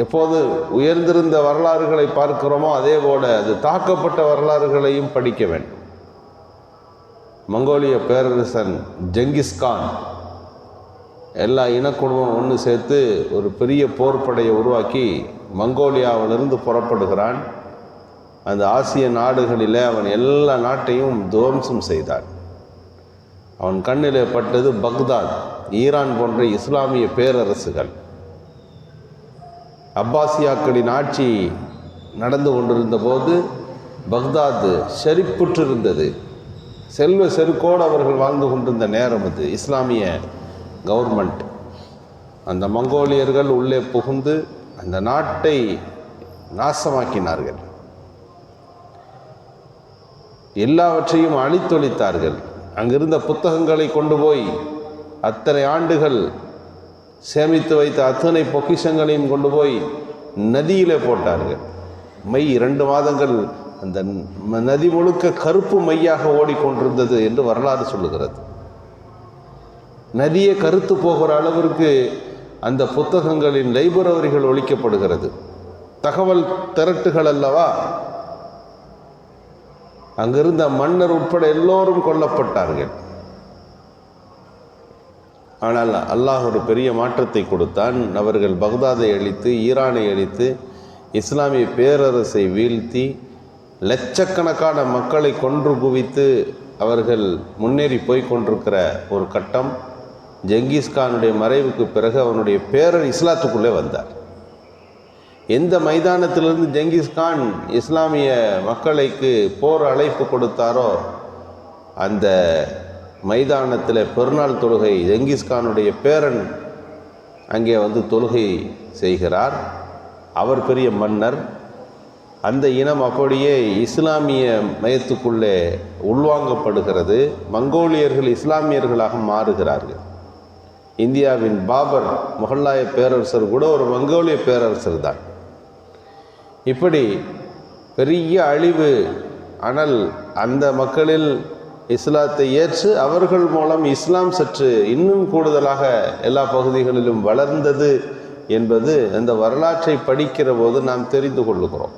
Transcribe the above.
எப்போது உயர்ந்திருந்த வரலாறுகளை பார்க்கிறோமோ அதே போல அது தாக்கப்பட்ட வரலாறுகளையும் படிக்க வேண்டும். மங்கோலிய பேரரசன் ஜெங்கிஸ்கான் எல்லா இனக்குழுவும் ஒன்று சேர்த்து ஒரு பெரிய போர்ப்படையை உருவாக்கி மங்கோலியாவிலிருந்து புறப்படுகிறான். அந்த ஆசிய நாடுகளில் அவன் எல்லா நாட்டையும் துவம்சம் செய்தான். அவன் கண்ணிலே பட்டது பக்தாத், ஈரான் போன்ற இஸ்லாமிய பேரரசுகள். அப்பாசியாக்களின் ஆட்சி நடந்து கொண்டிருந்த போது பக்தாது செழிப்புற்றிருந்தது. செல்வ செருக்கோடு அவர்கள் வாழ்ந்து கொண்டிருந்த நேரம் அது. இஸ்லாமிய கவர்மெண்ட், அந்த மங்கோலியர்கள் உள்ளே புகுந்து அந்த நாட்டை நாசமாக்கினார்கள், எல்லாவற்றையும் அழித்தொழித்தார்கள். அங்கிருந்த புத்தகங்களை கொண்டு போய் அத்தனை ஆண்டுகள் சேமித்து வைத்த அத்தனை பொக்கிஷங்களையும் கொண்டு போய் நதியிலே போட்டார்கள். 2 மாதங்கள் அந்த நதி முழுக்க கருப்பு மையாக ஓடிக்கொண்டிருந்தது என்று வரலாறு சொல்லுகிறது. நதியே கருத்து போகிற அளவிற்கு அந்த புத்தகங்களின் லைப்ரரிகள் ஒழிக்கப்படுகிறது. தகவல் திரட்டுகள் அல்லவா, அங்கிருந்த மன்னர் உட்பட எல்லோரும் கொல்லப்பட்டார்கள். ஆனால் அல்லாஹ் ஒரு பெரிய மாற்றத்தை கொடுத்தான். அவர்கள் பக்தாதை அழித்து, ஈரானை அழித்து, இஸ்லாமிய பேரரசை வீழ்த்தி, லட்சக்கணக்கான மக்களை கொன்று குவித்து அவர்கள் முன்னேறி போய் கொண்டிருக்கிற ஒரு கட்டம். ஜெங்கிஸ்கானுடைய மறைவுக்கு பிறகு அவனுடைய பேரர் இஸ்லாத்துக்குள்ளே வந்தார். எந்த மைதானத்திலிருந்து ஜெங்கிஸ்கான் இஸ்லாமிய மக்களுக்கு போர் அழைப்பு கொடுத்தாரோ அந்த மைதானத்தில் பெருநாள் தொழுகை ஜெங்கிஸ்கானுடைய பேரன் அங்கே வந்து தொழுகை செய்கிறார். அவர் பெரிய மன்னர். அந்த இனம் அப்படியே இஸ்லாமிய மயத்துக்குள்ளே உள்வாங்கப்படுகிறது. மங்கோலியர்கள் இஸ்லாமியர்களாக மாறுகிறார்கள். இந்தியாவின் பாபர் முகலாய பேரரசர் கூட ஒரு மங்கோலிய பேரரசர் தான். இப்படி பெரிய அழிவு. ஆனால் அந்த மக்களில் இஸ்லாத்தை ஏற்று அவர்கள் மூலம் இஸ்லாம் சற்று இன்னும் கூடுதலாக எல்லா பகுதிகளிலும் வளர்ந்தது என்பது அந்த வரலாற்றை படிக்கிற போது நாம் தெரிந்து கொள்ளுகிறோம்.